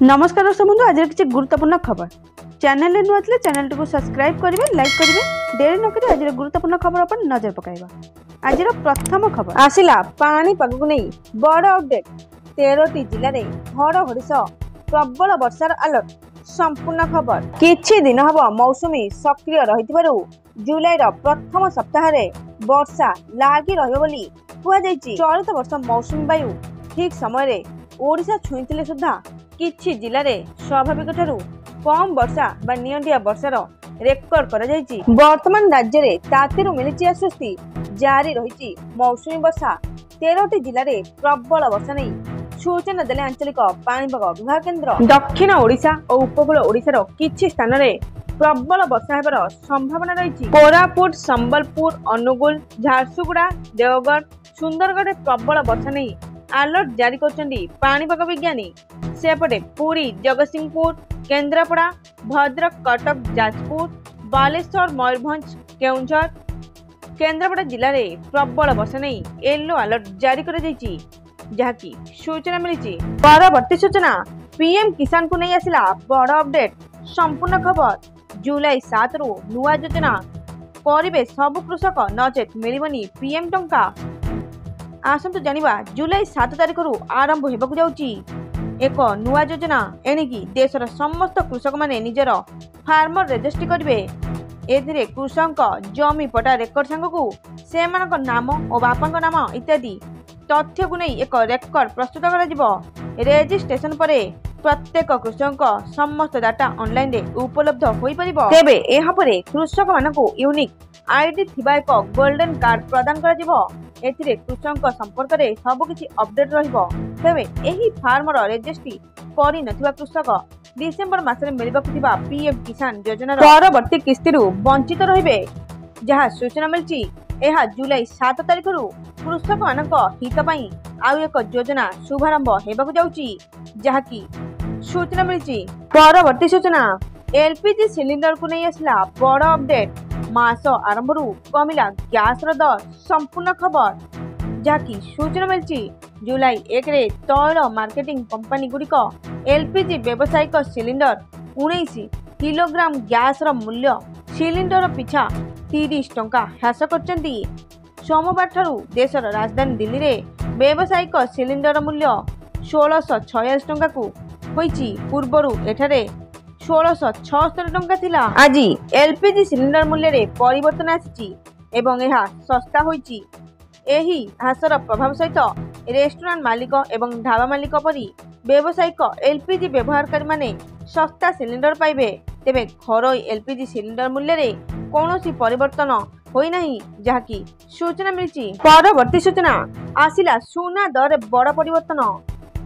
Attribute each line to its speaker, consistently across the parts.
Speaker 1: नमस्कार दर्शक बंधु आज किसी गुरुत्वपूर्ण खबर चैनल नुआ थे चैनल टी सब्सक्राइब करेंगे लाइक करेंगे डेरी नक आज गुरुत्वपूर्ण खबर पर नजर पकाइबा। आज प्रथम खबर
Speaker 2: आसिला पाणीपाग को नहीं बड़ अपडेट 13टी जिले में घड़घड़ी सह प्रबल वर्षार अलर्ट। संपूर्ण खबर किछि दिन हम मौसुमी सक्रिय रही जुलाई प्रथम सप्ताह वर्षा लगी रही चलित वर्ष मौसुमी वायु ठीक समय ओडिशा छुईले सुधा किछि जिले में स्वाभाविक ठारू कम वर्षा बा नियंटिया वर्षार रेकर्ड करा जायछि। वर्तमान राज्य में तातीरु मिलिछि आश्वस्ति जारी रही मौसुमी वर्षा 13टी जिले में प्रबल वर्षा नहीं सूचना देले आंचलिक पाणीपाग विभाग केन्द्र। दक्षिण ओडिशा और उपकूल ओडिशार किछि स्थान में प्रबल वर्षा हेबार संभावना रही। कोरापुट संबलपुर अनुगुल झारसुगुड़ा देवगढ़ सुंदरगढ़ प्रबल वर्षा नहीं अलर्ट जारी करछन्ती पाणीपाग विज्ञानी। सेपटे पुरी जगतसिंहपुर केन्द्रापड़ा भद्रक कटक जाजपुर बालेश्वर मयूरभंज केउंझर केन्द्रापड़ा जिले में प्रबल वर्षा नहीं येलो अलर्ट जारी कर जहाँकि सूचना मिली। परवर्ती सूचना पीएम किसान को नहीं आसिला बड़ अपडेट। संपूर्ण खबर जुलाई 7 रु नुआ योजना करेंगे सबु कृषक नचेत मिलबनी पीएम टंका। आसतु जानिबा जुलाई 7 तारिख रु आरंभ हेबाकु जाउची एक नुआ योजना एणिकी देशर समस्त कृषक माने निजर फार्मर रजिस्ट्री करेंगे। एथिरे कृषक जमी पटा रेकर्ड सांगकु सेमानक नाम और बापांक नाम इत्यादि तथ्य को नहीं एक रेकर्ड प्रस्तुत कर रेजिस्ट्रेशन पर प्रत्येक कृषक समस्त डाटा ऑनलाइन रे उपलब्ध होई परिबो। तेबे एहा परे कृषक मानकु यूनिक आईडी थिबा एक गोल्डन कार्ड प्रदान करा जिवो। एथिरे कृषक संपर्क में सबकिछि अपडेट रहिबो। तेबे एही फार्मर रजिस्ट्री करि नथिबा कृषक डिसेंबर मासरे मिलिबाकु थिबा पीएम किसान योजना परवर्ती किस्तिरु वंचित रहिबे जहाँ सूचना मिलछि। एहा जुलाई 7 तारिख रु कृषक मानक हित पई आउ एक योजना शुभारंभ हेबाकु जाउछि जहाँकि सूचना मिलछि। परवर्ती सूचना एलपीजी सिलिंडर को नहीं आसला बड़ अपडेट। मास आरंभ रु कमिला गैस दर। संपूर्ण खबर जहाँकि सूचना मिलछि जुलाई 1 रे तैल मार्केटिंग कंपनी गुड़िक एलपीजी व्यावसायिक सिलिंडर 19 किलोग्राम गैस मूल्य सिलिंडर पिछा 30 टंका ह्रास करछन्ती। सोमवार ठारू देशर राजधानी दिल्ली रे व्यावसायिक सिलिंडर मूल्य 1646 टंका को होईछि। पूर्वरु एठारे 1676 टंका थिला। आज एलपीजी सिलिंडर मूल्य रे परिवर्तन आसीछि एवं यह सस्ता होईछि। एही ह्रासर प्रभाव सहित रेस्टोरेंट मालिक एवं ढाबा मालिक परी व्यावसायिक एलपीजी व्यवहारकारी माने सस्ता सिलिंडर पाइबे। तेबे घरोई एलपीजी सिलिंडर मूल्य रे कौनसी परिवर्तन होई नहीं जहाँकि सूचना मिली। परवर्ती सूचना आसिला सुना दर बड़ परिवर्तन।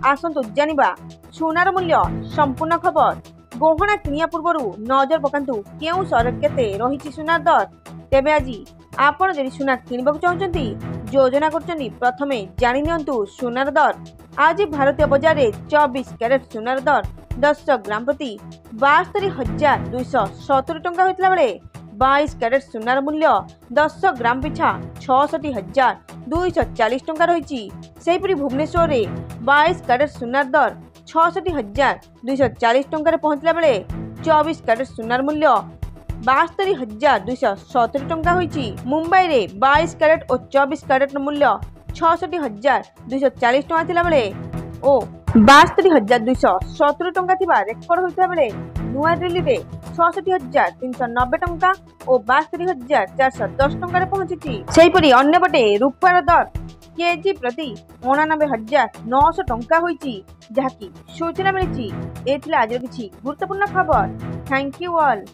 Speaker 2: आसंतु जानिबा सुनार मूल्य। संपूर्ण खबर गहना किनिया पूर्व नजर पकांतु केउ सर केते रहिछि सुनार दर। तेबे आज आपण जदि सुना किनिबाकु चाहुचंती योजना करचंती प्रथमे जानि नियंतु सुनार दर। आज भारतीय बाजार रे 24 कैरेट सुनार दर 10 ग्राम प्रति 72,270 टंका होइतला बेले 22 कैरेट सुनार मूल्य 10 ग्राम पिछा 66,240 टंका रही। सेहीपरि भुवनेश्वर रे 22 कैरेट सुनार दर 66,240 टंका पहुंचला बेले 24 कैरेट सुनार मूल्य 72,270 टंका होइछि। मुंबई रे 22 कैरेट और 24 कैरेट मूल्य 66,240 टंका थिला बेले ओ 72,270 टंका थिबा रेकर्ड होइता बेले नुआ दिल्ली रे 66,390 टंका और 72,410 टंका पहुंची। सेहीपरि अन्य पटे रूपार दर केजी प्रति 89,900 टंका होइछि जहाँकि सूचना मिली। एथिला आज किछि गुरुत्वपूर्ण खबर। Thank you all.